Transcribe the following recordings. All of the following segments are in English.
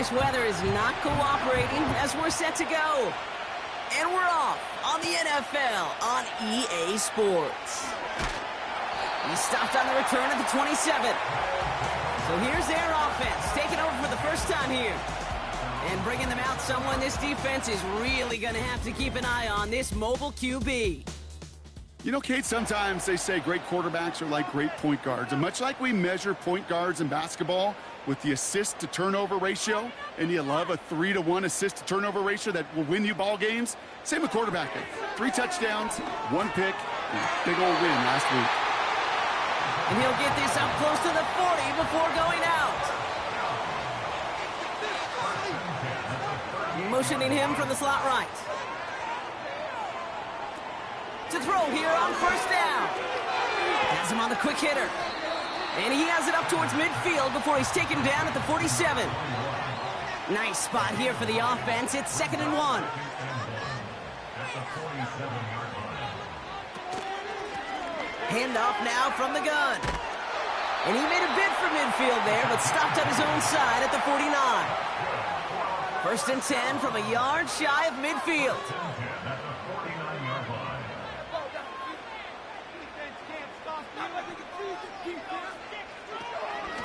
this weather is not cooperating as we're set to go. And we're off on the NFL on EA Sports. He stopped on the return at the 27. So here's their offense, taking over for the first time here. And bringing them out someone this defense is really going to have to keep an eye on, this mobile QB. You know, Kate, sometimes they say great quarterbacks are like great point guards. And much like we measure point guards in basketball with the assist-to-turnover ratio, and you love a 3-to-1 assist-to-turnover ratio that will win you ball games, same with quarterbacking. 3 touchdowns, 1 pick, and a big old win last week. And he'll get this up close to the 40 before going out. Motioning him from the slot right. To throw here on first down. Has him on the quick hitter. And he has it up towards midfield before he's taken down at the 47. Nice spot here for the offense. It's 2nd and 1. Handoff now from the gun. And he made a bid for midfield there, but stopped on his own side at the 49. 1st and 10 from a yard shy of midfield.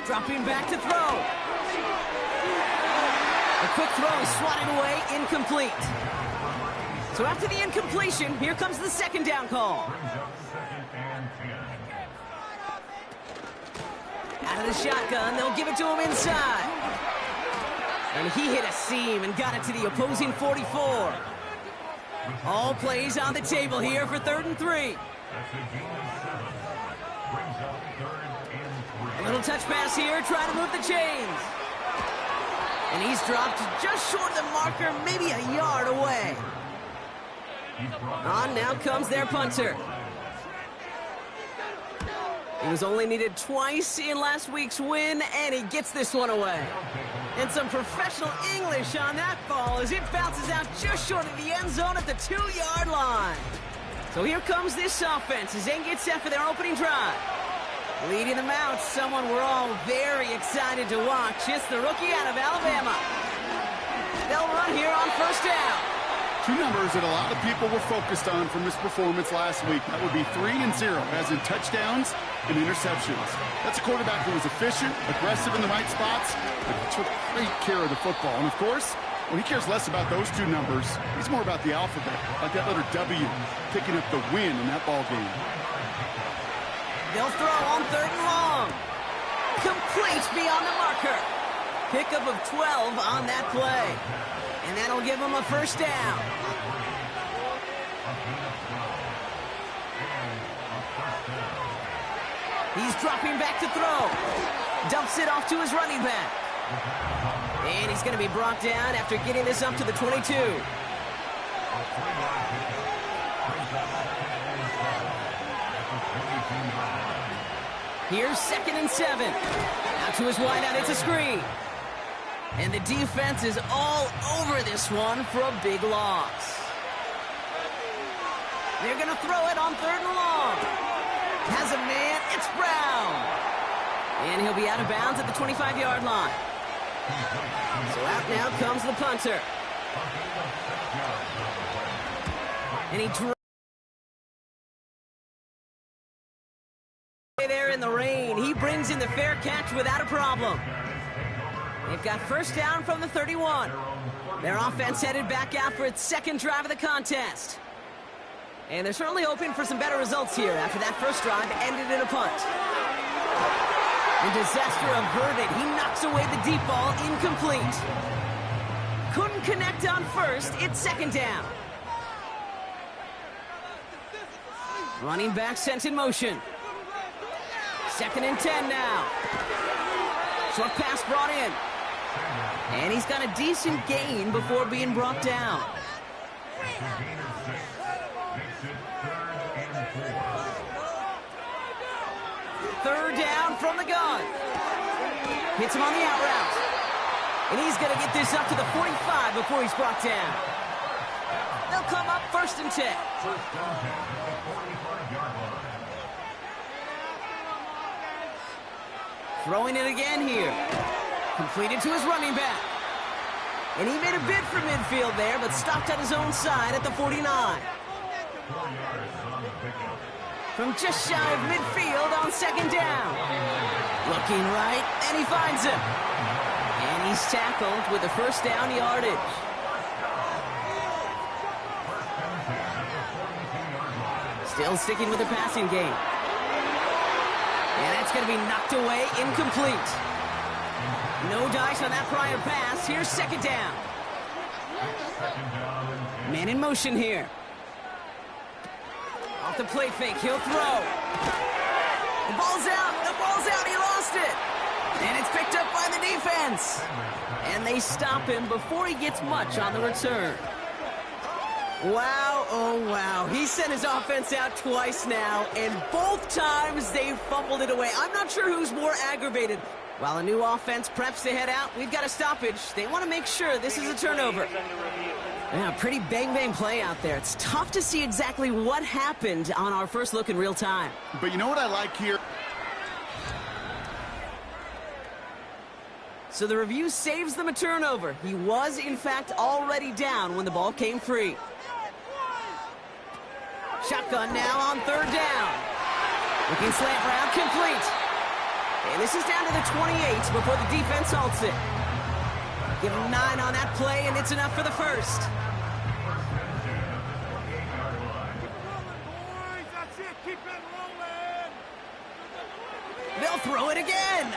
Dropping back to throw. A quick throw is swatted away, incomplete. So after the incompletion, here comes the 2nd down call. Out of the shotgun, they'll give it to him inside. And he hit a seam and got it to the opposing 44. All plays on the table here for 3rd and 3. A little touch pass here, trying to move the chains. And he's dropped just short of the marker, maybe a yard away. On now comes their punter. He was only needed twice in last week's win, and he gets this one away. And some professional English on that ball as it bounces out just short of the end zone at the 2-yard line. So here comes this offense as they get set for their opening drive. Leading them out, someone we're all very excited to watch. It's the rookie out of Alabama. They'll run here on first down. 2 numbers that a lot of people were focused on from his performance last week. That would be 3 and 0, as in touchdowns and interceptions. That's a quarterback who was efficient, aggressive in the right spots, but took great care of the football. And, of course, well, he cares less about those 2 numbers. He's more about the alphabet, like that letter W, picking up the win in that ball game. They'll throw on 3rd and long. Complete beyond the marker. Pickup of 12 on that play. And that'll give him a first down. He's dropping back to throw. Dumps it off to his running back. And he's going to be brought down after getting this up to the 22. Here's 2nd and 7. Out to his wideout, it's a screen. And the defense is all over this one for a big loss. They're going to throw it on 3rd and long. Has a man, it's Brown. And he'll be out of bounds at the 25-yard line. So out now comes the punter. And he there in the rain. He brings in the fair catch without a problem. They've got first down from the 31. Their offense headed back out for its 2nd drive of the contest. And they're certainly hoping for some better results here after that first drive ended in a punt. The disaster averted. He knocks away the deep ball, incomplete. Couldn't connect on first. It's 2nd down. Running back sent in motion. 2nd and 10 now. Short pass brought in. And he's got a decent gain before being brought down. 3rd down from the gun. Hits him on the out route. And he's going to get this up to the 45 before he's brought down. They'll come up 1st and 10. Throwing it again here. Completed to his running back. And he made a bid for midfield there, but stopped on his own side at the 49. From just shy of midfield on second down. Looking right, and he finds him. And he's tackled with a first down yardage. Still sticking with the passing game. And that's going to be knocked away, incomplete. No dice on that prior pass. Here's second down. Man in motion here. Off the play fake, he'll throw. The ball's out, he lost it. And it's picked up by the defense. And they stop him before he gets much on the return. Wow, oh wow. He sent his offense out twice now, and both times they fumbled it away. I'm not sure who's more aggravated. While a new offense preps to head out, we've got a stoppage. They want to make sure this is a turnover. Yeah, pretty bang-bang play out there. It's tough to see exactly what happened on our first look in real time. But you know what I like here? So the review saves them a turnover. He was, in fact, already down when the ball came free. Shotgun now on third down. Looking slant route, complete. And this is down to the 28 before the defense halts it. Give him 9 on that play, and it's enough for the first. They'll throw it again.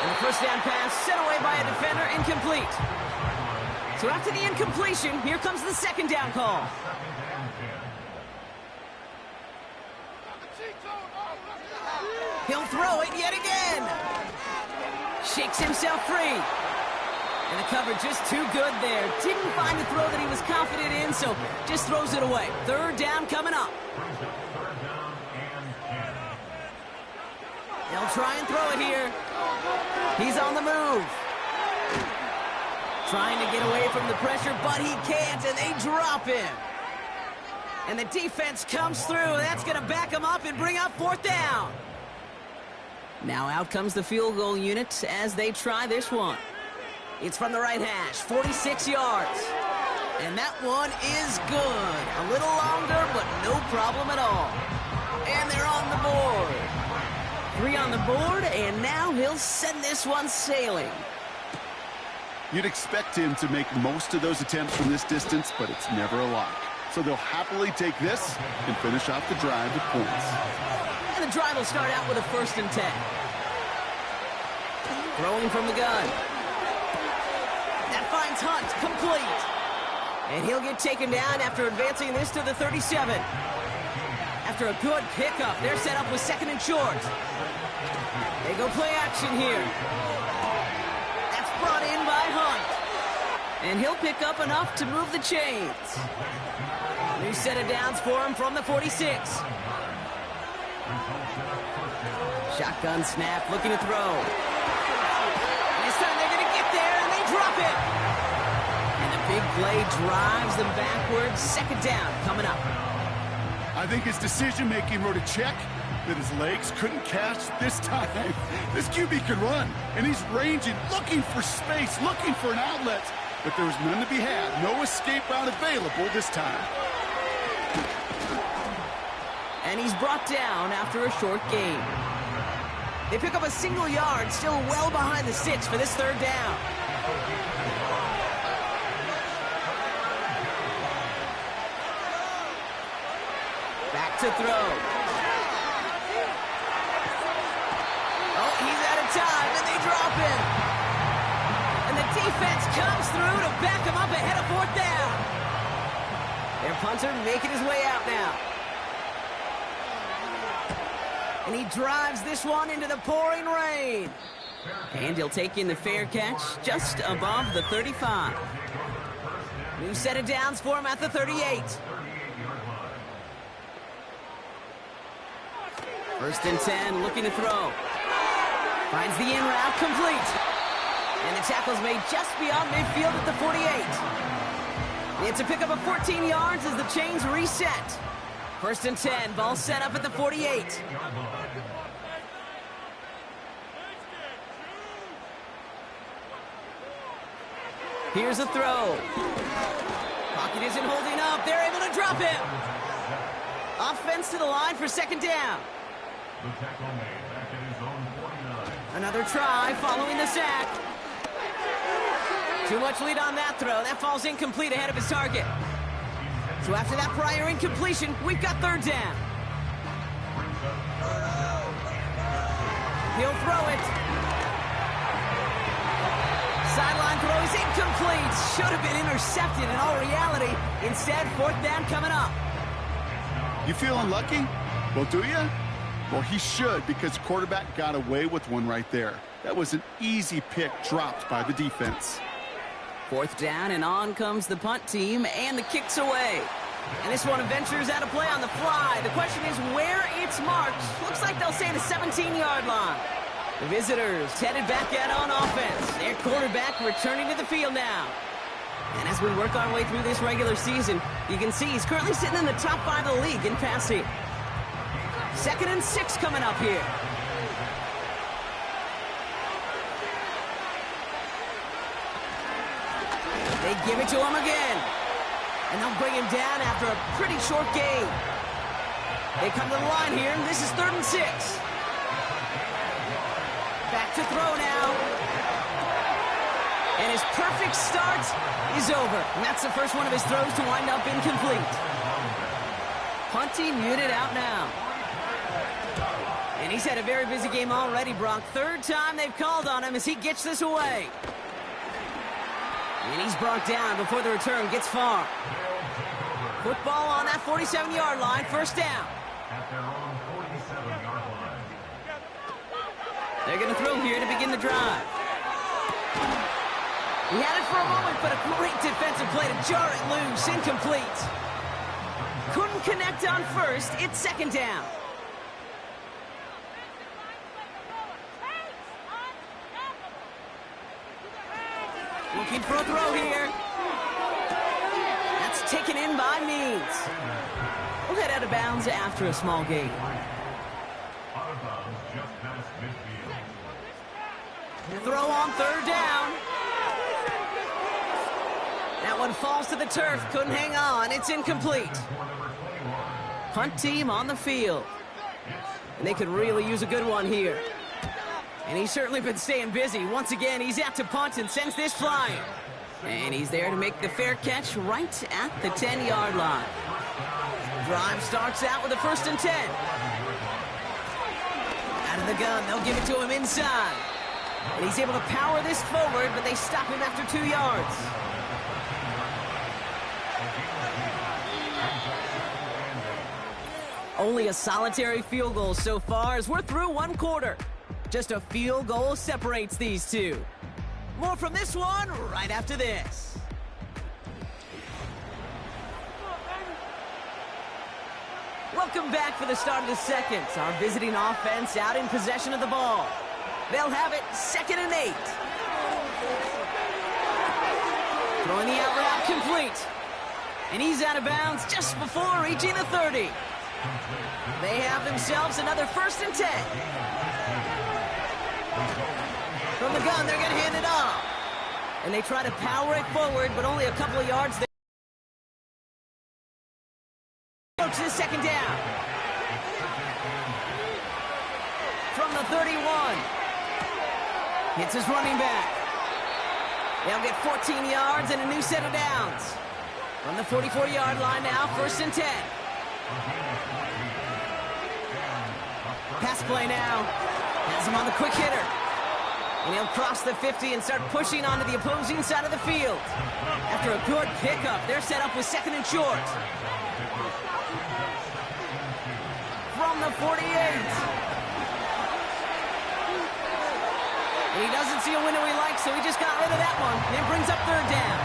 And the first down pass set away by a defender, incomplete. So after the incompletion, here comes the second down call. He'll throw it yet again. Shakes himself free. And the coverage just too good there. Didn't find a throw that he was confident in, so just throws it away. Third down coming up. They'll try and throw it here. He's on the move. Trying to get away from the pressure, but he can't, and they drop him. And the defense comes through. That's going to back him up and bring up fourth down. Now out comes the field goal unit as they try this one. It's from the right hash, 46 yards. And that one is good. A little longer, but no problem at all. And they're on the board. 3 on the board, and now he'll send this one sailing. You'd expect him to make most of those attempts from this distance, but it's never a lot. So they'll happily take this and finish off the drive with points. And the drive will start out with a 1st and 10. Throwing from the gun. That finds Hunt, complete. And he'll get taken down after advancing this to the 37. After a good pickup, they're set up with 2nd and short. They go play action here. That's brought in by Hunt. And he'll pick up enough to move the chains. New set of downs for him from the 46. Shotgun snap, looking to throw. And this time they're going to get there, and they drop it. And a big play drives them backwards. 2nd down coming up. I think his decision-making wrote a check that his legs couldn't catch this time. This QB can run, and he's ranging, looking for space, looking for an outlet. But there was none to be had. No escape route available this time. And he's brought down after a short gain. They pick up a single yard, still well behind the 6 for this 3rd down. Back to throw. Oh, he's out of time, and they drop him. And the defense comes through to back him up ahead of 4th down. Their punter making his way out now. And he drives this one into the pouring rain. And he'll take in the fair catch just above the 35. New set of downs for him at the 38. 1st and 10, looking to throw. Finds the in route, complete. And the tackle's made just beyond midfield at the 48. It's a pickup of 14 yards as the chains reset. 1st and 10, ball set up at the 48. Here's a throw. Pocket isn't holding up. They're able to drop him. Offense to the line for second down. Another try following the sack. Too much lead on that throw. That falls incomplete ahead of his target. So after that prior incompletion, we've got third down. He'll throw it. Sideline throw is incomplete. Should have been intercepted in all reality. Instead, fourth down coming up. You feel unlucky? Well, do you? Well, he should, because quarterback got away with one right there. That was an easy pick dropped by the defense. Fourth down, and on comes the punt team, and the kick's away. And this one ventures out of play on the fly. The question is where it's marked. Looks like they'll say the 17-yard line. The visitors headed back out on offense. Their quarterback returning to the field now. And as we work our way through this regular season, you can see he's currently sitting in the top 5 of the league in passing. 2nd and 6 coming up here. They give it to him again. And they'll bring him down after a pretty short gain. They come to the line here, and this is 3rd and 6. Back to throw now. And his perfect start is over. And that's the first one of his throws to wind up incomplete. Punting unit out now. And he's had a very busy game already, Brock. 3rd time they've called on him as he gets this away. And he's brought down before the return gets far. Football on that 47-yard line, first down. They're going to throw here to begin the drive. He had it for a moment, but a great defensive play to jar it loose, incomplete. Couldn't connect on first, it's 2nd down. Looking for a throw here. That's taken in by Means. We'll head out of bounds after a small gain. Throw on 3rd down. That one falls to the turf. Couldn't hang on. It's incomplete. Punt team on the field. And they could really use a good one here. And he's certainly been staying busy. Once again, he's out to punt and sends this flying. And he's there to make the fair catch right at the 10-yard line. Drive starts out with a 1st and 10. Out of the gun, they'll give it to him inside. And he's able to power this forward, but they stop him after 2 yards. Only a solitary field goal so far as we're through 1 quarter. Just a field goal separates these two. More from this one right after this. Welcome back for the start of the second. Our visiting offense out in possession of the ball. They'll have it 2nd and 8. Throwing the out route complete. And he's out of bounds just before reaching the 30. They have themselves another 1st and 10. From the gun, they're going to hand it off. And they try to power it forward, but only a couple of yards there. To the 2nd down. From the 31. Hits his running back. They'll get 14 yards and a new set of downs. From the 44-yard line now, 1st and 10. Pass play now. Has him on the quick hitter. And he'll cross the 50 and start pushing onto the opposing side of the field. After a good pickup, they're set up with 2nd and short. From the 48. And he doesn't see a window he likes, so he just got rid of that one. And brings up 3rd down.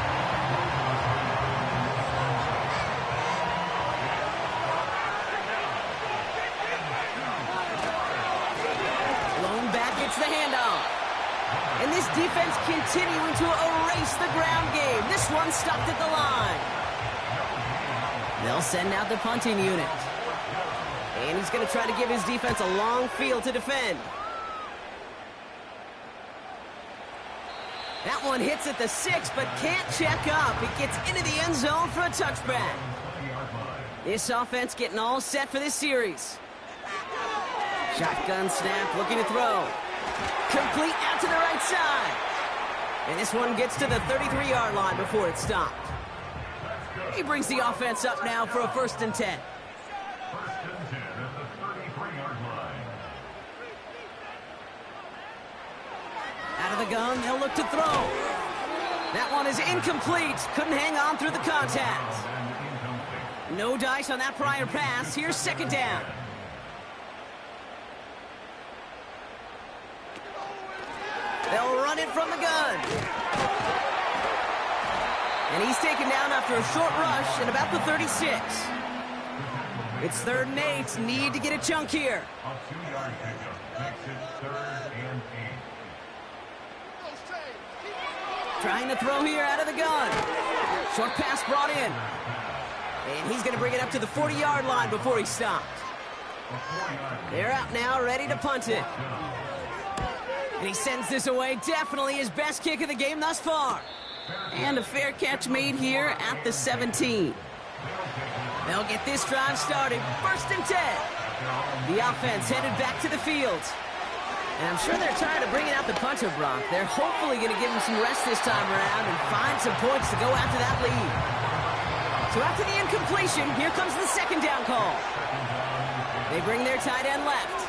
Lone back gets the handoff. And this defense continuing to erase the ground game. This one stopped at the line. They'll send out the punting unit. And he's going to try to give his defense a long field to defend. That one hits at the 6, but can't check up. It gets into the end zone for a touchback. This offense getting all set for this series. Shotgun snap, looking to throw. Complete out to the right side. And this one gets to the 33-yard line before it's stopped. He brings the offense up now for a 1st and 10. Out of the gun, they'll look to throw. That one is incomplete. Couldn't hang on through the contact. No dice on that prior pass. Here's 2nd down. They'll run it from the gun. And he's taken down after a short rush at about the 36. It's 3rd and 8. Need to get a chunk here. Trying to throw here out of the gun. Short pass brought in. And he's going to bring it up to the 40-yard line before he stopped. They're out now, ready to punt it. And he sends this away. Definitely his best kick of the game thus far. And a fair catch made here at the 17. They'll get this drive started. 1st and 10. The offense headed back to the field. And I'm sure they're tired of bringing out the punter, Brock. They're hopefully going to give him some rest this time around and find some points to go after that lead. So after the incompletion, here comes the 2nd down call. They bring their tight end left.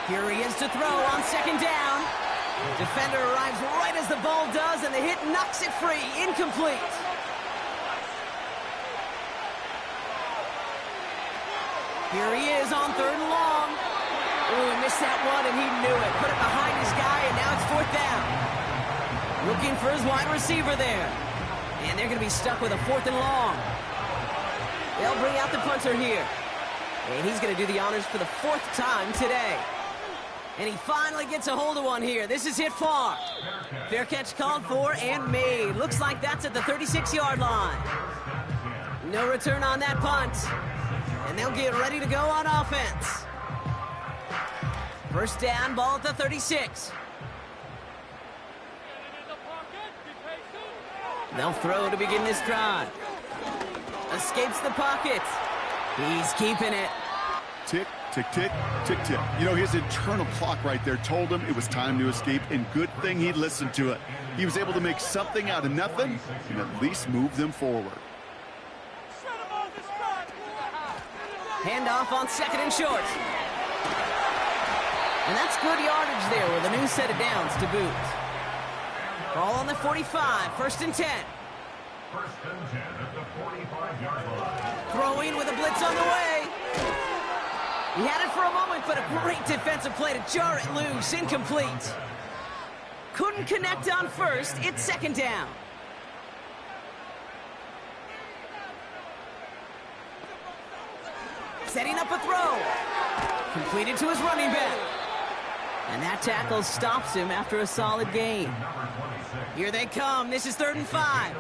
Here he is to throw on 2nd down. Defender arrives right as the ball does, and the hit knocks it free. Incomplete. Here he is on 3rd and long. Ooh, he missed that one, and he knew it. Put it behind his guy, and now it's 4th down. Looking for his wide receiver there. And they're going to be stuck with a 4th and long. They'll bring out the punter here. And he's going to do the honors for the 4th time today. And he finally gets a hold of one here. This is hit far. Fair catch called for and made. Looks like that's at the 36-yard line. No return on that punt. And they'll get ready to go on offense. 1st down, ball at the 36. They'll throw to begin this drive. Escapes the pocket. He's keeping it. Tick, tick, tick, tick, tick. You know, his internal clock right there told him it was time to escape, and good thing he listened to it. He was able to make something out of nothing and at least move them forward. Handoff on 2nd and short. And that's good yardage there with a new set of downs to boot. Ball on the 45, 1st and 10. 1st and 10 at the 45-yard line. Throwing with a blitz on the way. He had it for a moment, but a great defensive play to jar it loose. Incomplete. Couldn't connect on 1st. It's 2nd down. Setting up a throw. Completed to his running back. And that tackle stops him after a solid gain. Here they come. This is 3rd and 5.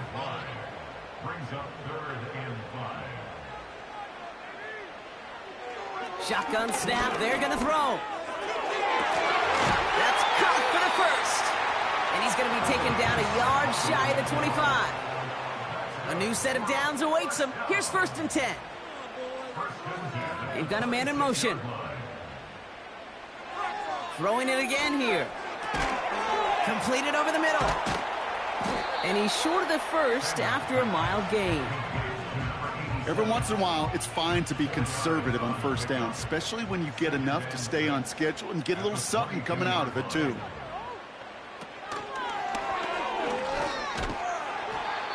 Brings up 3rd and 5. Shotgun snap. They're going to throw. That's caught for the 1st. And he's going to be taken down a yard shy of the 25. A new set of downs awaits him. Here's 1st and 10. They've got a man in motion. Throwing it again here. Completed over the middle. And he's short of the 1st after a mild gain. Every once in a while, it's fine to be conservative on 1st down, especially when you get enough to stay on schedule and get a little something coming out of it, too.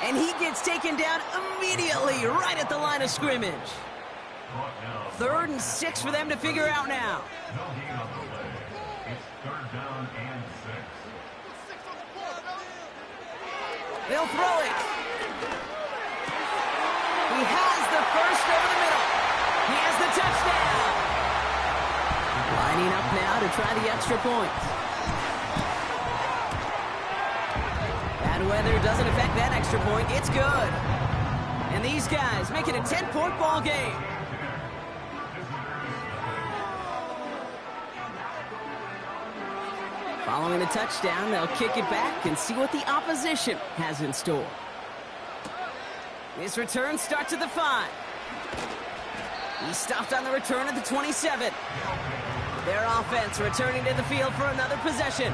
And he gets taken down immediately right at the line of scrimmage. 3rd and 6 for them to figure out now. No gain on the play. It's 3rd down and 6. They'll throw it. He has the 1st over the middle. He has the touchdown. Lining up now to try the extra point. Bad weather doesn't affect that extra point. It's good. And these guys make it a 10-point ball game. Following a touchdown, they'll kick it back and see what the opposition has in store. This return starts at the 5. He stopped on the return at the 27. Their offense returning to the field for another possession.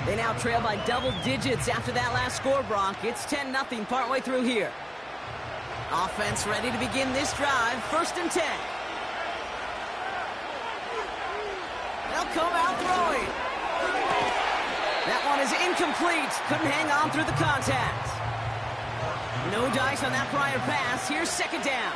They now trail by double digits after that last score, Brock. It's 10-0 partway through here. Offense ready to begin this drive. 1st and 10. They'll come out throwing. That one is incomplete. Couldn't hang on through the contact. No dice on that prior pass. Here's 2nd down.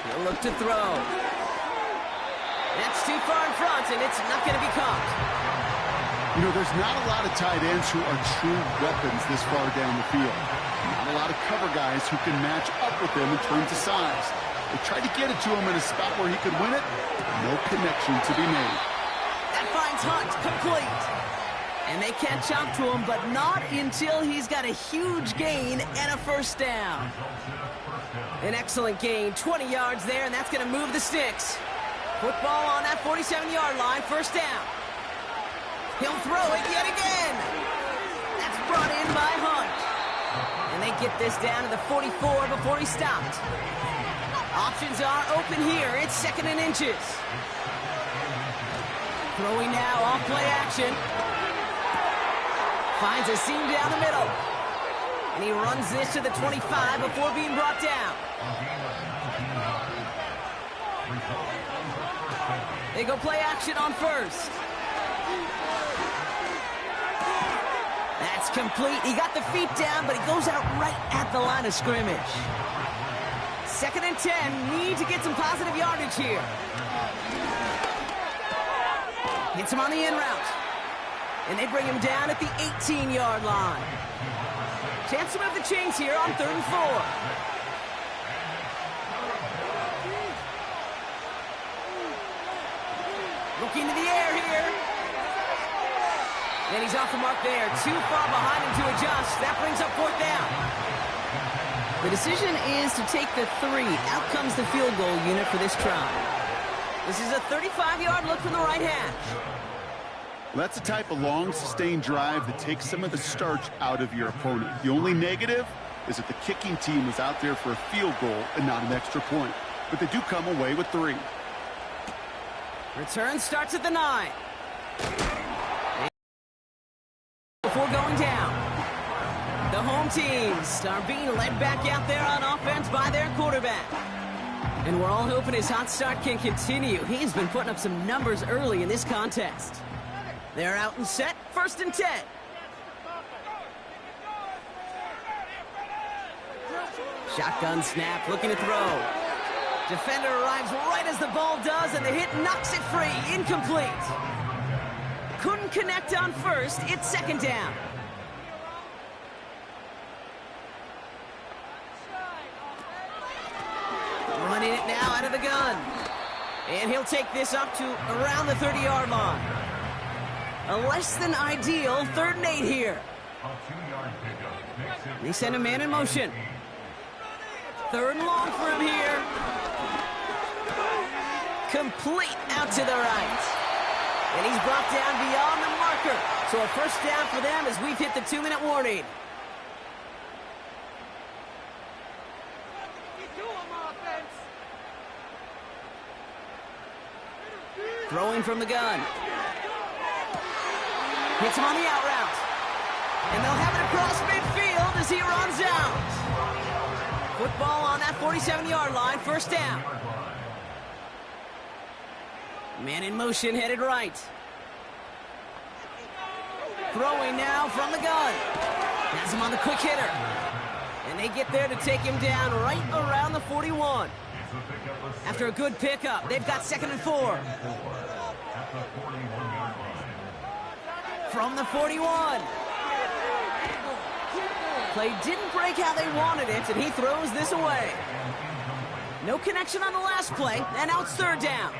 He'll look to throw. That's too far in front, and it's not going to be caught. You know, there's not a lot of tight ends who are true weapons this far down the field. Not a lot of cover guys who can match up with him in terms of size. They tried to get it to him in a spot where he could win it. No connection to be made. That finds Hunt complete. And they catch up to him, but not until he's got a huge gain and a 1st down. An excellent gain, 20 yards there, and that's going to move the sticks. Football on that 47-yard line, 1st down. He'll throw it yet again. That's brought in by Hunt. And they get this down to the 44 before he stopped. Options are open here. It's 2nd and inches. Throwing now off play action. Finds a seam down the middle. And he runs this to the 25 before being brought down. They go play action on 1st. That's complete. He got the feet down, but he goes out right at the line of scrimmage. 2nd and 10. Need to get some positive yardage here. Hits him on the in route. And they bring him down at the 18-yard line. Chance to move the chains here on 3rd and 4. Looking to the air here. And he's off the mark there. Too far behind him to adjust. That brings up 4th down. The decision is to take the 3. Out comes the field goal unit for this try. This is a 35-yard look from the right hash. Well, that's the type of long, sustained drive that takes some of the starch out of your opponent. The only negative is that the kicking team was out there for a field goal and not an extra point. But they do come away with 3. Return starts at the 9. Before going down. The home teams are being led back out there on offense by their quarterback. And we're all hoping his hot start can continue. He's been putting up some numbers early in this contest. They're out and set, 1st and 10. Shotgun snap, looking to throw. Defender arrives right as the ball does, and the hit knocks it free. Incomplete. Couldn't connect on 1st. It's 2nd down. Running it now out of the gun. And he'll take this up to around the 30-yard line. A less than ideal 3rd and 8 here. They send a man in motion. 3rd and long for him here. Complete out to the right. And he's brought down beyond the marker. So a 1st down for them as we've hit the 2-minute warning. Throwing from the gun. Hits him on the out route. And they'll have it across midfield as he runs out. Football on that 47-yard line, 1st down. Man in motion, headed right. Throwing now from the gun. Has him on the quick hitter. And they get there to take him down right around the 41. After a good pickup, they've got 2nd and 4. From the 41. Play didn't break how they wanted it, and he throws this away. No connection on the last play, and now it's 3rd down.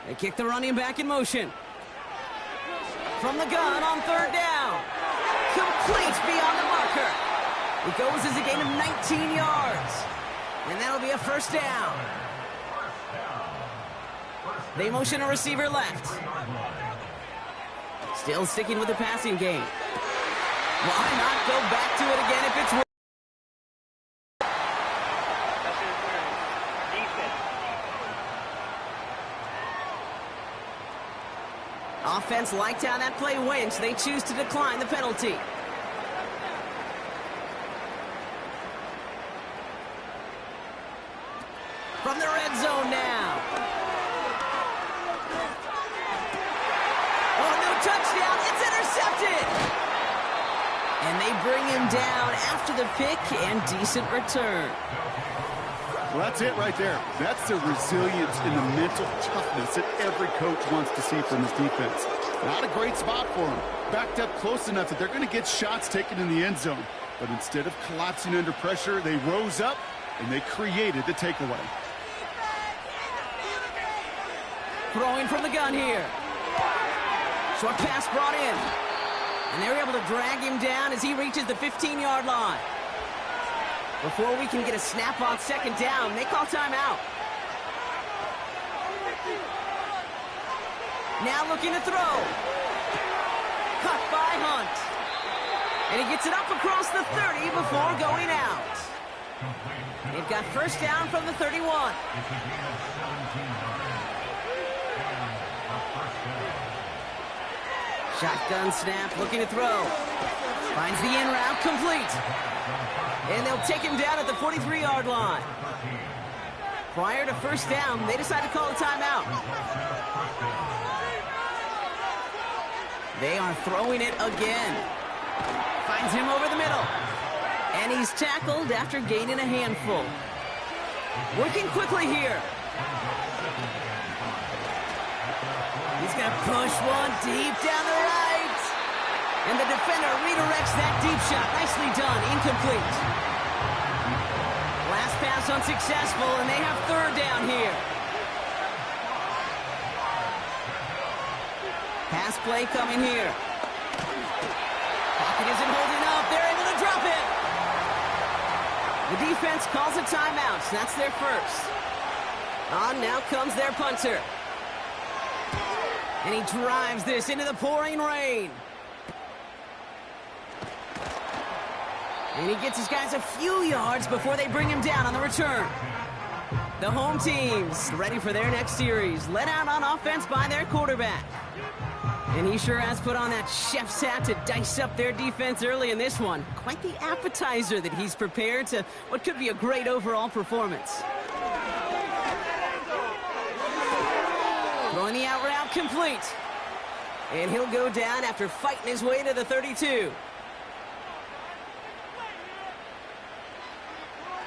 They kick the running back in motion. From the gun on 3rd down. Complete beyond the marker. It goes as a gain of 19 yards. And that'll be a first down. They motion a receiver left. Still sticking with the passing game. Why not go back to it again if it's... Offense liked how that play went, so they choose to decline the penalty. From the red zone now. Oh, no touchdown. It's intercepted. And they bring him down after the pick and decent return. Well, that's it right there. That's the resilience and the mental toughness that every coach wants to see from his defense. Not a great spot for him. Backed up close enough that they're going to get shots taken in the end zone. But instead of collapsing under pressure, they rose up and they created the takeaway. Throwing from the gun here. Short pass brought in. And they're able to drag him down as he reaches the 15-yard line. Before we can get a snap on second down, they call timeout. Now looking to throw. Cut by Hunt. And he gets it up across the 30 before going out. They've got first down from the 31. Shotgun snap, looking to throw. Finds the in route, complete. And they'll take him down at the 43-yard line. Prior to first down, they decide to call a timeout. They are throwing it again. Finds him over the middle. And he's tackled after gaining a handful. Working quickly here. He's going to push one deep down the right. And the defender redirects that deep shot. Nicely done. Incomplete. Last pass unsuccessful, and they have third down here. Pass play coming here. Pocket isn't holding up. They're able to drop it. The defense calls a timeout. So that's their first. On now comes their punter. And he drives this into the pouring rain. And he gets his guys a few yards before they bring him down on the return. The home team's ready for their next series. Led out on offense by their quarterback. And he sure has put on that chef's hat to dice up their defense early in this one. Quite the appetizer that he's prepared to what could be a great overall performance. Throwing the out route complete. And he'll go down after fighting his way to the 32.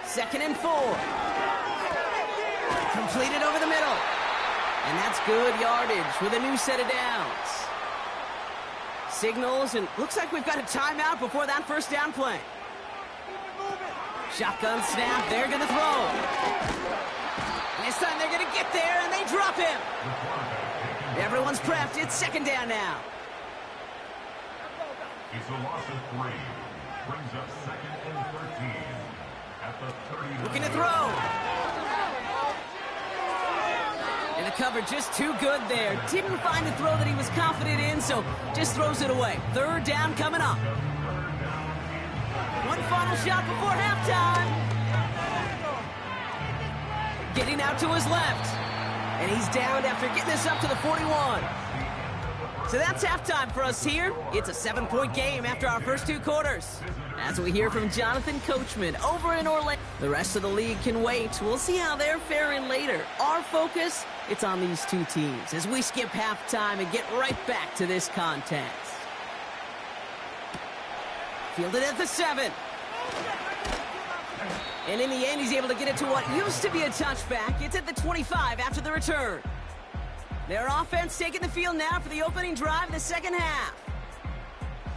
Second and 4. Completed over the middle. And that's good yardage with a new set of downs. Signals, and looks like we've got a timeout before that first down play. Shotgun snap, they're going to throw. And this time they're going to get there, and they drop him. Everyone's prepped. It's second down now. It's a loss of 3. Brings up second and 13. At the 30. Looking to throw. And the cover just too good there. Didn't find the throw that he was confident in, so just throws it away. Third down coming up. One final shot before halftime. Getting out to his left. And he's downed after getting this up to the 41. So that's halftime for us here. It's a 7-point game after our first 2 quarters. As we hear from Jonathan Coachman over in Orlando. The rest of the league can wait. We'll see how they're faring later. Our focus, it's on these 2 teams as we skip halftime and get right back to this contest. Fielded at the 7. And in the end, he's able to get it to what used to be a touchback. It's at the 25 after the return. Their offense taking the field now for the opening drive of the second half.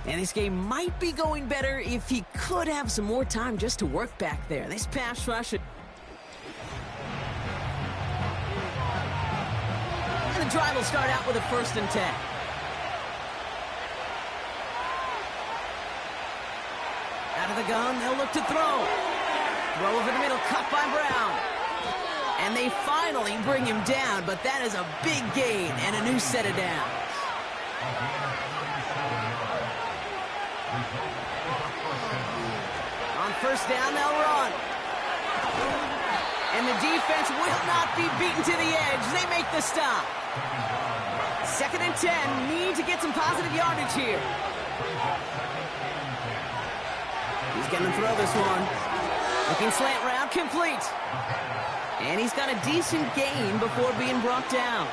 And this game might be going better if he could have some more time just to work back there. This pass rush. And the drive will start out with a 1st and 10. Out of Out of the gun, they'll look to throw. Throw over the middle, cut by Brown. And they finally bring him down, but that is a big gain and a new set of downs. On first down, they'll run. And the defense will not be beaten to the edge. They make the stop. 2nd and 10, need to get some positive yardage here. He's going to throw this one. Looking slant route, complete. And he's got a decent gain before being brought down.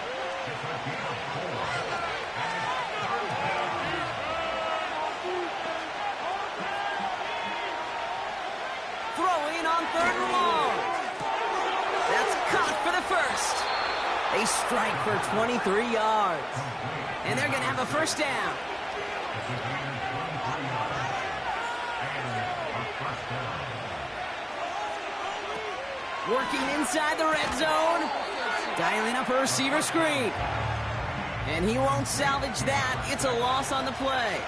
Throwing on 3rd and long. That's caught for the first. They strike for 23 yards. And they're going to have a first down. Working inside the red zone. Dialing up a receiver screen. And he won't salvage that. It's a loss on the play.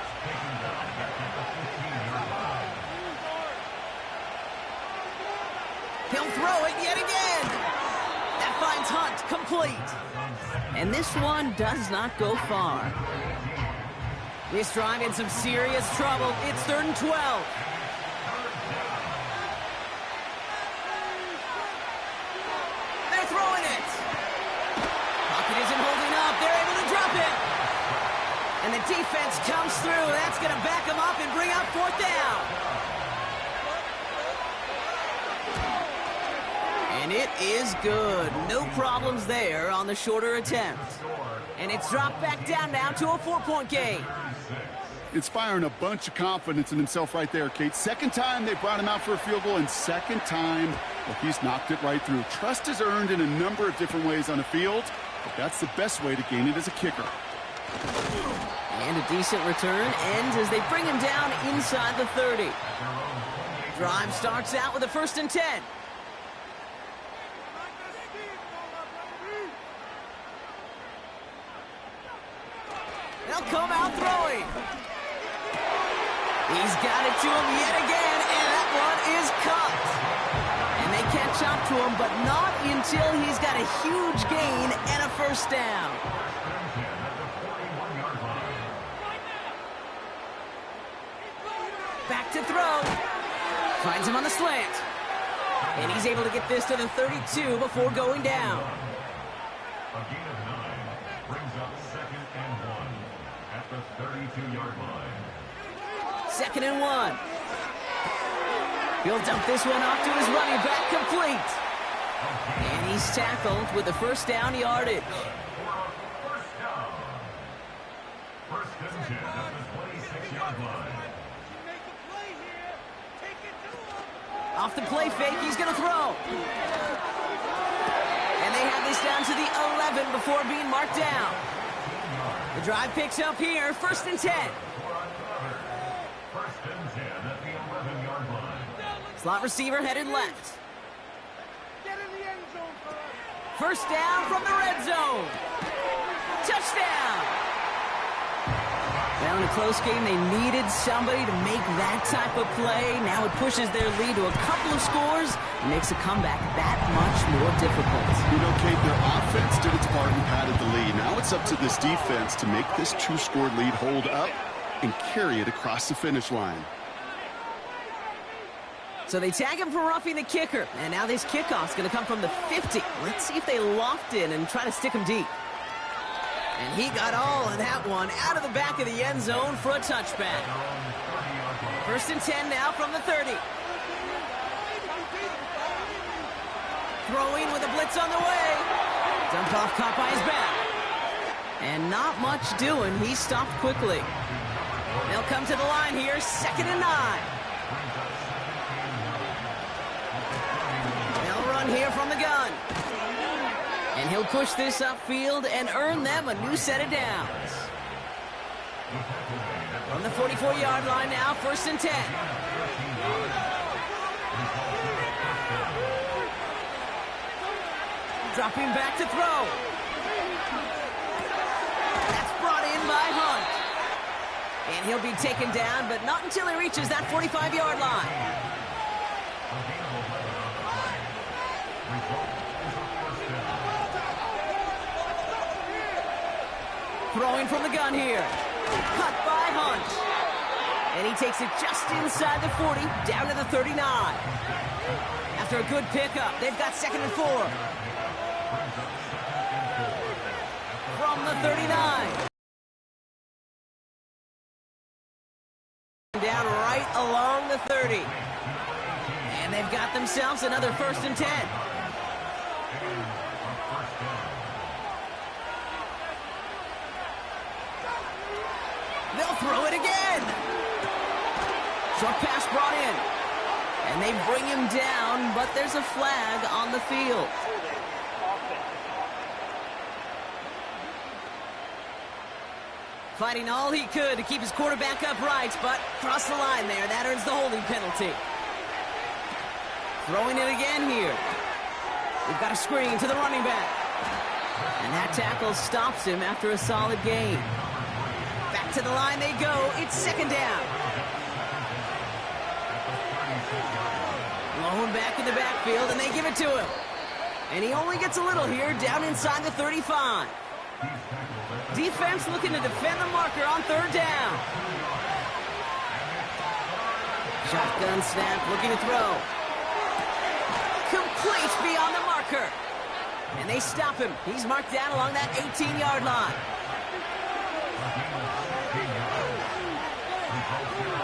He'll throw it yet again. That finds Hunt complete. And this one does not go far. This drive in some serious trouble. It's 3rd and 12. They're throwing it. Pocket isn't holding up. They're able to drop it. And the defense comes through. That's going to back them up and bring up 4th down. And it is good. No problems there on the shorter attempt. And it's dropped back down now to a 4-point game. Inspiring a bunch of confidence in himself right there, Kate. 2nd time they brought him out for a field goal, and 2nd time, well, he's knocked it right through. Trust is earned in a number of different ways on the field, but that's the best way to gain it as a kicker. And a decent return ends as they bring him down inside the 30. Drive starts out with a 1st and 10. They'll come out throwing. He's got it to him yet again, and that one is caught. And they catch up to him, but not until he's got a huge gain and a first down. Back to throw. Finds him on the slant. And he's able to get this to the 32 before going down. A gain of 9 brings up 2nd and 1 at the 32-yard line. 2nd and 1. He'll dump this one off to his running back, complete. And he's tackled with the first down yardage. First down. 1st and 10 at the 26-yard line. Off the play fake, he's going to throw. And they have this down to the 11 before being marked down. The drive picks up here, 1st and 10. 1st and 10 at the 11-yard line. Slot receiver headed left. First down from the red zone. Touchdown. Well, in a close game, they needed somebody to make that type of play. Now it pushes their lead to a couple of scores and makes a comeback that much more difficult. You know, Kate, their offense did its part and padded the lead. Now it's up to this defense to make this 2-score lead hold up and carry it across the finish line. So they tag him for roughing the kicker. And now this kickoff's going to come from the 50. Let's see if they loft in and try to stick him deep. And he got all of that one out of the back of the end zone for a touchback. 1st and 10 now from the 30. Throwing with a blitz on the way. Dump off caught by his back. And not much doing. He stopped quickly. They'll come to the line here, 2nd and 9. They'll run here from the gun. And he'll push this upfield and earn them a new set of downs. From the 44-yard line now, 1st and 10. Dropping back to throw. That's brought in by Hunt. And he'll be taken down, but not until he reaches that 45-yard line. Throwing from the gun here. Cut by Hunt. And he takes it just inside the 40, down to the 39. After a good pickup, they've got 2nd and 4. From the 39. Down right along the 30. And they've got themselves another 1st and 10. They'll throw it again. Short pass brought in. And they bring him down, but there's a flag on the field. Fighting all he could to keep his quarterback upright, but crossed the line there. That earns the holding penalty. Throwing it again here. We've got a screen to the running back. And that tackle stops him after a solid gain. Back to the line they go. It's 2nd down. Lone back in the backfield, and they give it to him. And he only gets a little here, down inside the 35. Defense looking to defend the marker on 3rd down. Shotgun snap, looking to throw. Complete beyond the marker. And they stop him. He's marked down along that 18-yard line.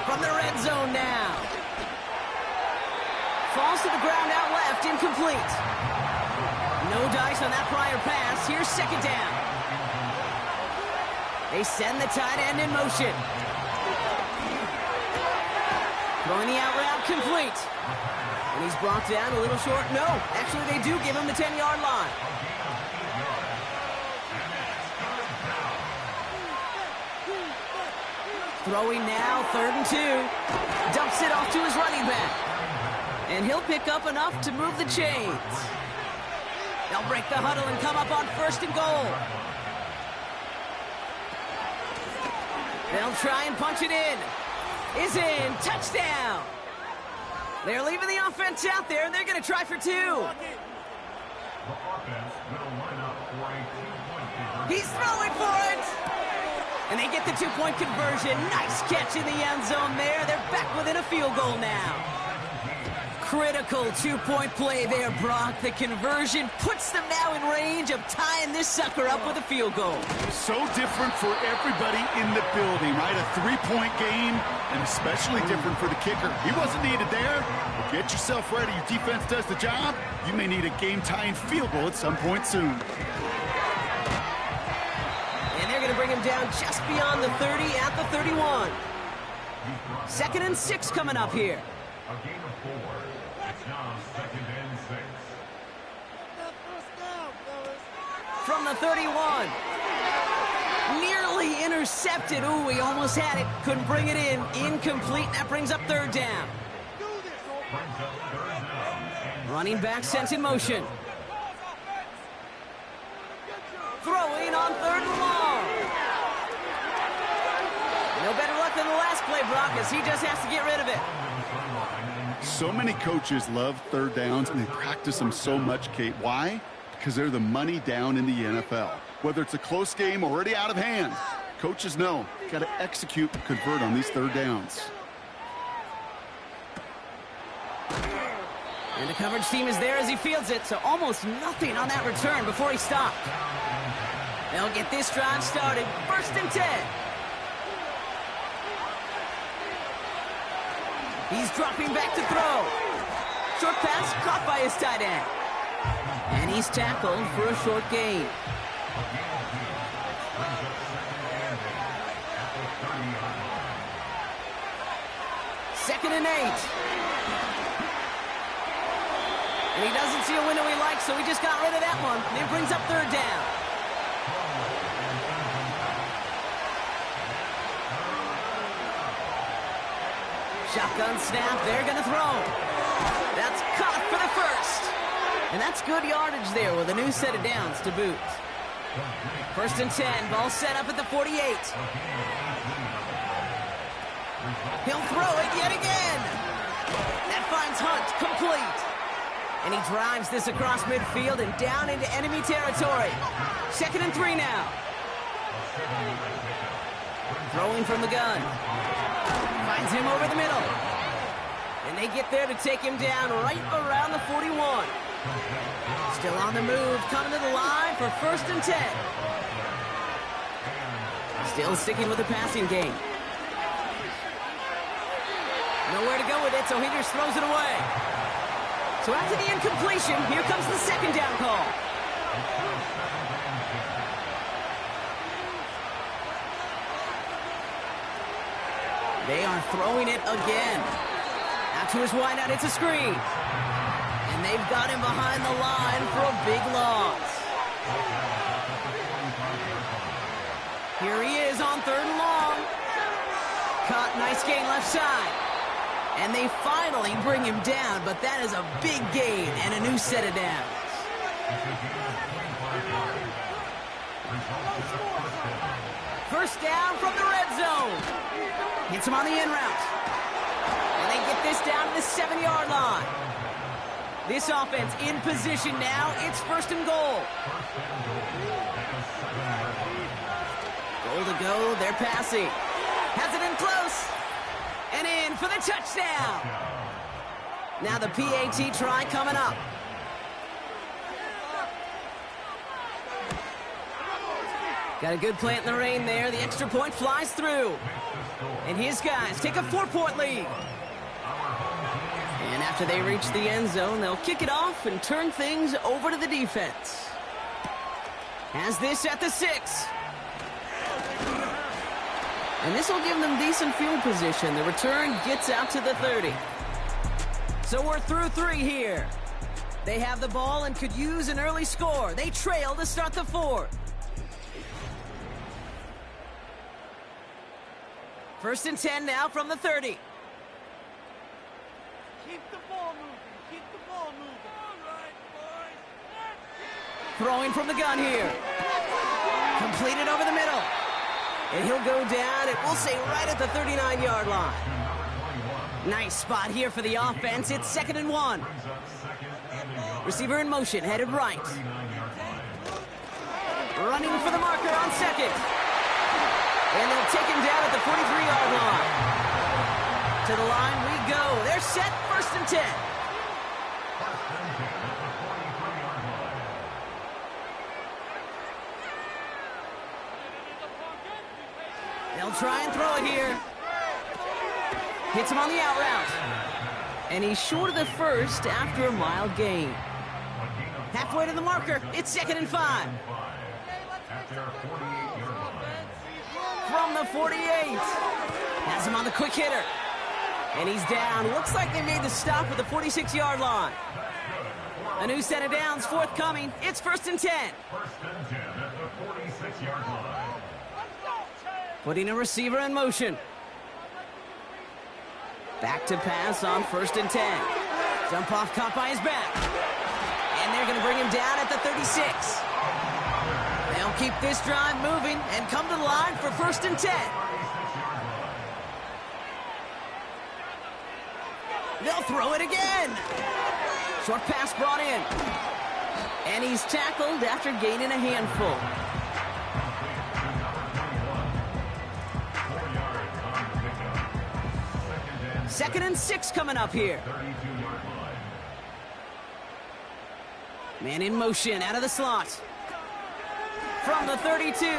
From the red zone now. Falls to the ground out left, incomplete. No dice on that prior pass. Here's 2nd down. They send the tight end in motion. Throwing the out route complete. And he's brought down a little short. No, actually they do give him the 10-yard line. Throwing now, 3rd and 2. Dumps it off to his running back. And he'll pick up enough to move the chains. They'll break the huddle and come up on 1st and goal. They'll try and punch it in. Is in. Touchdown. They're leaving the offense out there, and they're going to try for 2. He's throwing for it. And they get the 2-point conversion. Nice catch in the end zone there. They're back within a field goal now. Critical 2-point play there, Brock. The conversion puts them now in range of tying this sucker up with a field goal. So different for everybody in the building, right? A 3-point game, and especially different for the kicker. He wasn't needed there, but get yourself ready. Your defense does the job. You may need a game-tying field goal at some point soon. And they're going to bring him down just beyond the 30 at the 31. 2nd and 6 coming up here. A game of 4. It's now 2nd and 6. From the 31. Nearly intercepted. Ooh, he almost had it. Couldn't bring it in. Incomplete. That brings up 3rd down. Running back sent in motion. Throwing on 3rd and long. No better luck than the last play, Brock, as he just has to get rid of it. So many coaches love 3rd downs, and they practice them so much, Kate. Why? Because they're the money down in the NFL. Whether it's a close game already out of hand, coaches know got to execute and convert on these 3rd downs. And the coverage team is there as he fields it, so almost nothing on that return before he stopped. They'll get this drive started. 1st and 10. He's dropping back to throw. Short pass caught by his tight end. And he's tackled for a short gain. 2nd and 8. And he doesn't see a window he likes, so he just got rid of that one. And it brings up 3rd down. Shotgun snap, they're going to throw. That's caught for the 1st. And that's good yardage there with a new set of downs to boot. 1st and 10, ball set up at the 48. He'll throw it yet again. That finds Hunt complete. And he drives this across midfield and down into enemy territory. 2nd and 3 now. Throwing from the gun. Finds him over the middle. And they get there to take him down right around the 41. Still on the move, coming to the line for 1st and 10. Still sticking with the passing game. Nowhere to go with it, so he just throws it away. So after the incompletion, here comes the 2nd down call. They are throwing it again. Out to his wideout, it's a screen. And they've got him behind the line for a big loss. Here he is on 3rd and long. Caught, nice gain left side. And they finally bring him down, but that is a big gain and a new set of downs. First down from the red zone. Hits him on the in route. And they get this down to the 7-yard line. This offense in position now. It's 1st and goal. Goal to go. They're passing. Has it in close. And in for the touchdown. Now the PAT try coming up. Got a good plant in the rain there. The extra point flies through. And his guys take a 4-point lead. And after they reach the end zone, they'll kick it off and turn things over to the defense. Has this at the 6. And this will give them decent field position. The return gets out to the 30. So we're through 3 here. They have the ball and could use an early score. They trail to start the 4th. 1st and 10 now from the 30. Keep the ball moving. Keep the ball moving. All right, boys. Throwing from the gun here. Completed over the middle. And he'll go down, and we'll say right at the 39-yard line. Nice spot here for the offense. It's 2nd and 1. Receiver in motion, headed right. Running for the marker on 2nd. And they'll take him down at the 43-yard line. To the line we go. They're set, 1st and 10. They'll try and throw it here. Hits him on the out route. And he's short of the 1st after a mild gain. Halfway to the marker. It's 2nd and 5. From the 48. Has him on the quick hitter. And he's down. Looks like they made the stop at the 46-yard line. A new set of downs forthcoming. It's 1st and 10. 1st and 10 at the 46-yard line. Putting a receiver in motion. Back to pass on 1st and 10. Jump off caught by his back. And they're going to bring him down at the 36. They'll keep this drive moving and come to the line for 1st and 10. They'll throw it again. Short pass brought in. And he's tackled after gaining a handful. 2nd and 6 coming up here. Man in motion out of the slot. From the 32. He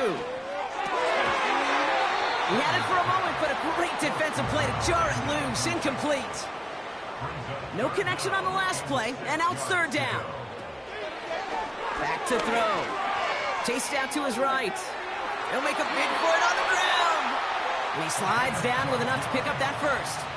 had it for a moment, but a great defensive play to jar it loose. Incomplete. No connection on the last play, and out 3rd down. Back to throw. Chased out to his right. He'll make a bid for it on the ground. And he slides down with enough to pick up that 1st.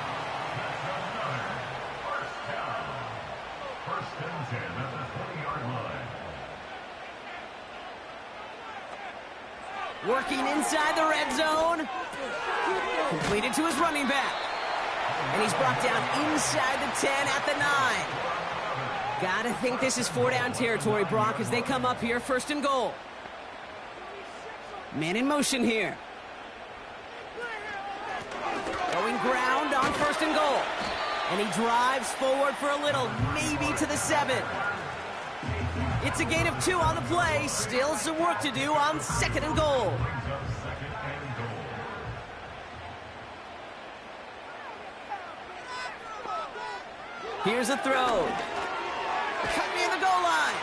Working inside the red zone. Completed to his running back. And he's brought down inside the 10 at the 9. Gotta think this is 4-down territory, Brock, as they come up here, 1st and goal. Man in motion here. Showing ground on 1st and goal. And he drives forward for a little, maybe to the 7. It's a gain of 2 on the play. Still some work to do on 2nd and goal. Here's a throw. Cut near the goal line.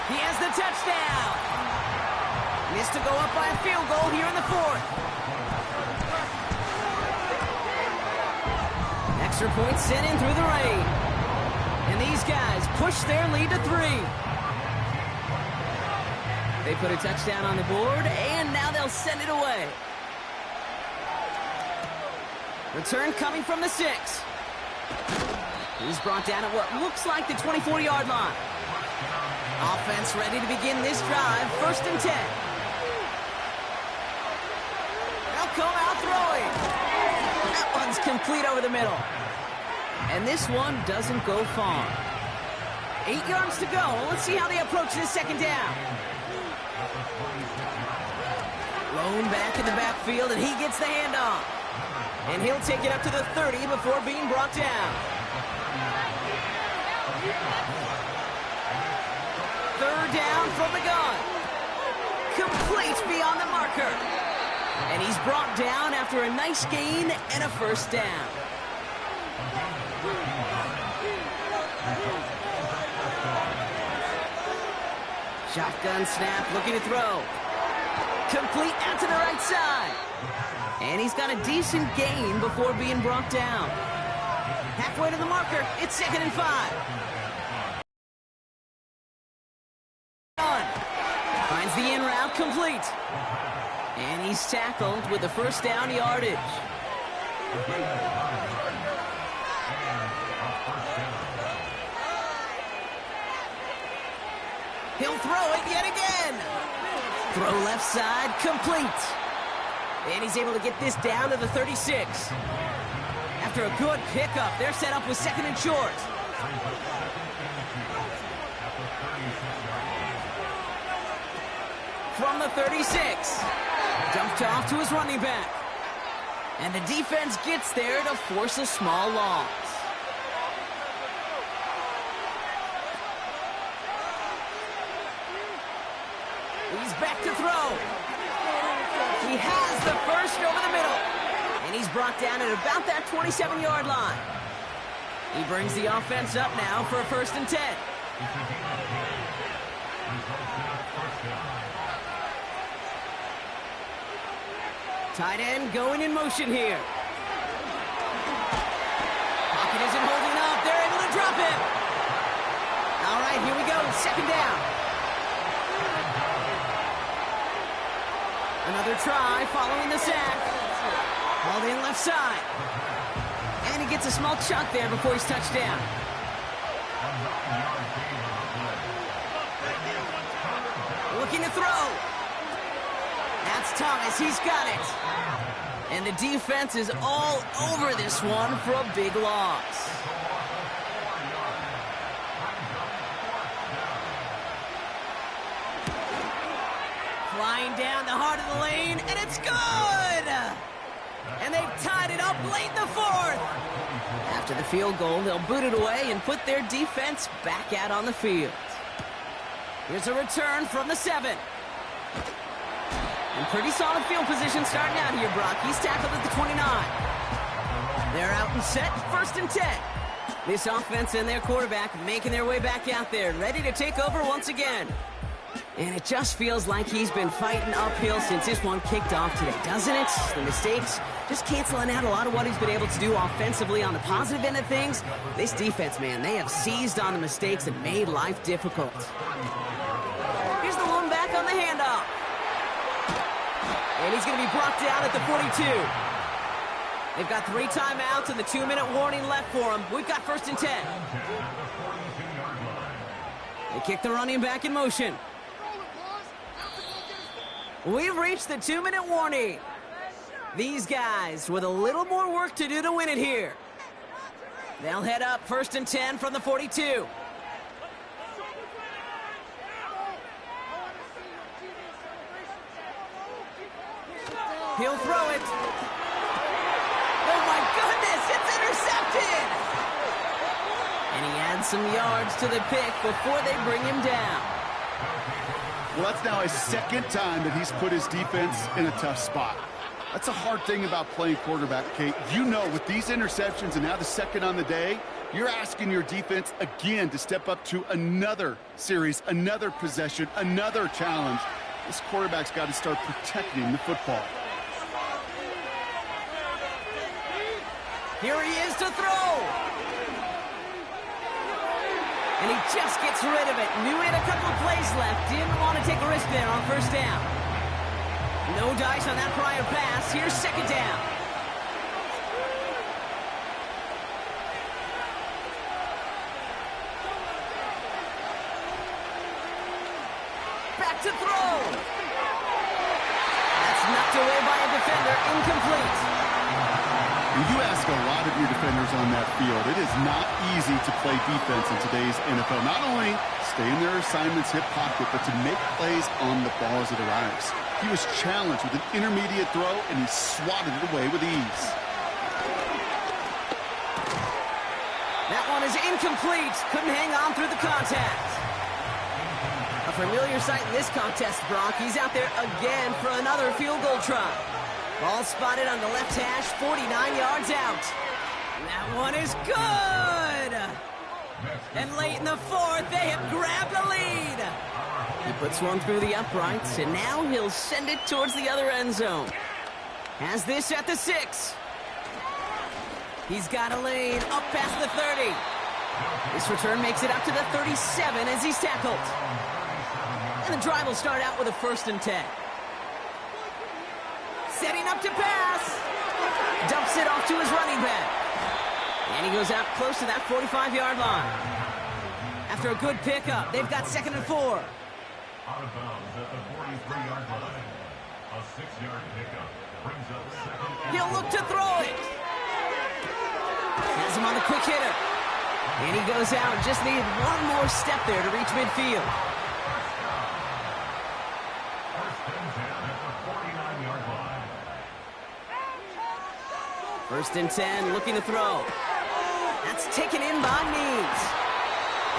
He has the touchdown. Missed to go up by a field goal here in the 4th. Extra point sent in through the rain. And these guys push their lead to 3. They put a touchdown on the board, and now they'll send it away. Return coming from the 6. He's brought down at what looks like the 24-yard line. Offense ready to begin this drive. 1st and 10. They'll come out throwing. That one's complete over the middle. And this one doesn't go far. 8 yards to go. Let's see how they approach this 2nd down. Lone back in the backfield, and he gets the handoff. And he'll take it up to the 30 before being brought down. 3rd down from the gun. Complete beyond the marker. And he's brought down after a nice gain and a 1st down. Shotgun snap, looking to throw. Complete out to the right side. And he's got a decent gain before being brought down. Halfway to the marker, it's 2nd and 5. Finds the in route complete. And he's tackled with the 1st down yardage. He'll throw it yet again. Throw left side, complete. And he's able to get this down to the 36. After a good pickup, they're set up with 2nd and short. From the 36. Dumped off to his running back. And the defense gets there to force a small loss. He's back to throw. He has the 1st over the middle. And he's brought down at about that 27-yard line. He brings the offense up now for a 1st and 10. Tight end going in motion here. Pocket isn't holding up. They're able to drop it. All right, here we go. 2nd down. Another try following the sack. Hauled in left side. And he gets a small chunk there before he's touched down. Looking to throw. That's Thomas. He's got it. And the defense is all over this one for a big loss. Flying down the heart of the lane, and it's good! And they've tied it up late in the 4th. After the field goal, they'll boot it away and put their defense back out on the field. Here's a return from the 7. And pretty solid field position starting out here, Brock. He's tackled at the 29. They're out and set, 1st and 10. This offense and their quarterback making their way back out there, ready to take over once again. And it just feels like he's been fighting uphill since this one kicked off today, doesn't it? The mistakes just canceling out a lot of what he's been able to do offensively on the positive end of things. This defense, man, they have seized on the mistakes that made life difficult. Here's the lone back on the handoff. And he's going to be brought down at the 42. They've got 3 timeouts and the 2-minute warning left for him. We've got 1st and 10. They kick the running back in motion. We've reached the 2-minute warning. These guys with a little more work to do to win it here. They'll head up 1st and 10 from the 42. He'll throw it. The some yards to the pick before they bring him down. Well, that's now his second time that he's put his defense in a tough spot. That's a hard thing about playing quarterback, Kate. You know, with these interceptions and now the second on the day, you're asking your defense again to step up to another series, another possession, another challenge. This quarterback's got to start protecting the football. Here he is to throw. And he just gets rid of it. Knew he had a couple plays left. Didn't want to take a risk there on first down. No dice on that prior pass. Here's second down. Back to throw. That's knocked away by a defender. Incomplete. You ask a lot of your defenders on that field. It is not easy to play defense in today's NFL. Not only stay in their assignment's hip pocket, but to make plays on the ball as it arrives. He was challenged with an intermediate throw, and he swatted it away with ease. That one is incomplete. Couldn't hang on through the contact. A familiar sight in this contest, Brock. He's out there again for another field goal try. Ball spotted on the left hash, 49 yards out. That one is good. And late in the fourth, they have grabbed a lead. He puts one through the uprights, and now he'll send it towards the other end zone. Has this at the 6. He's got a lane up past the 30. This return makes it up to the 37 as he's tackled. And the drive will start out with a 1st and 10. Setting up to pass. Dumps it off to his running back. And he goes out close to that 45-yard line. After a good pickup, they've got 2nd and 4. Out of bounds at the 43-yard line. A 6-yard pickup brings up 2nd and 4. He'll look to throw it. Has him on the quick hitter. And he goes out. Just needed one more step there to reach midfield. First and 10, looking to throw. That's taken in by Means.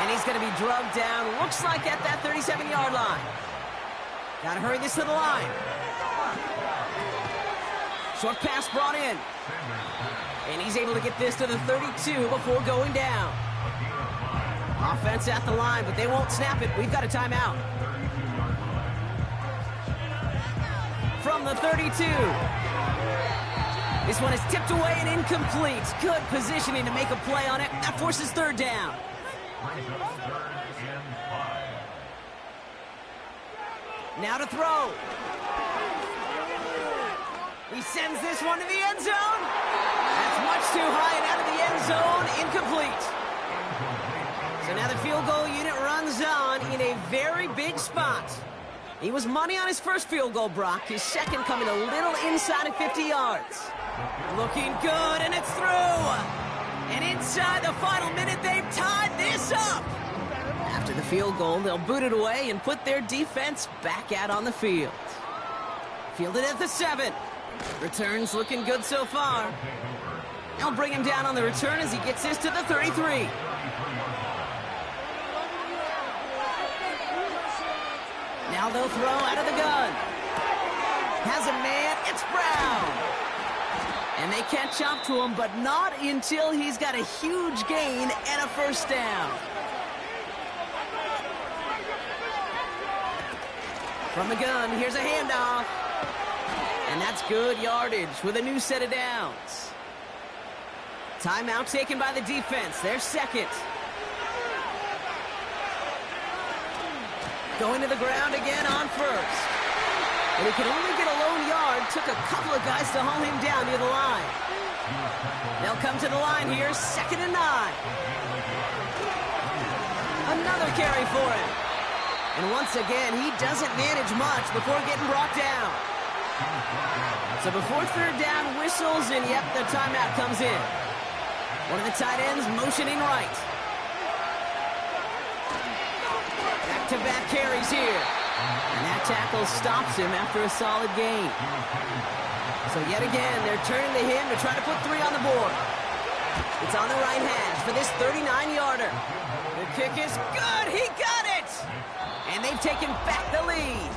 And he's going to be drugged down, looks like at that 37-yard line. Got to hurry this to the line. Short pass brought in. And he's able to get this to the 32 before going down. Offense at the line, but they won't snap it. We've got a timeout. From the 32. This one is tipped away and incomplete. Good positioning to make a play on it. That forces 3rd down. Now to throw. He sends this one to the end zone. That's much too high and out of the end zone. Incomplete. So now the field goal unit runs on in a very big spot. He was money on his first field goal, Brock. His second coming a little inside of 50 yards. Looking good, and it's through. And inside the final minute, they've tied this up. After the field goal, they'll boot it away and put their defense back out on the field. Fielded at the 7. Returns looking good so far. They'll bring him down on the return as he gets this to the 33. Now they'll throw out of the gun. Has a man, it's Brown. And they catch up to him, but not until he's got a huge gain and a 1st down. From the gun, here's a handoff. And that's good yardage with a new set of downs. Timeout taken by the defense. Their 2nd. Going to the ground again on 1st. And he could only get a lone yard. Took a couple of guys to haul him down near the line. They'll come to the line here. 2nd and 9. Another carry for him. And once again, he doesn't manage much before getting brought down. So before 3rd down whistles, and yep, the timeout comes in. One of the tight ends motioning right. Back-to-back carries here. And that tackle stops him after a solid gain. So yet again, they're turning to him to try to put 3 on the board. It's on the right hands for this 39-yarder. The kick is good. He got it. And they've taken back the lead.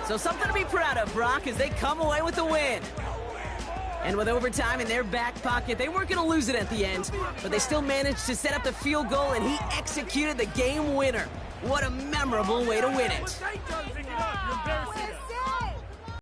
So something to be proud of, Brock, as they come away with the win. And with overtime in their back pocket, they weren't going to lose it at the end, but they still managed to set up the field goal, and he executed the game winner. What a memorable way to win it.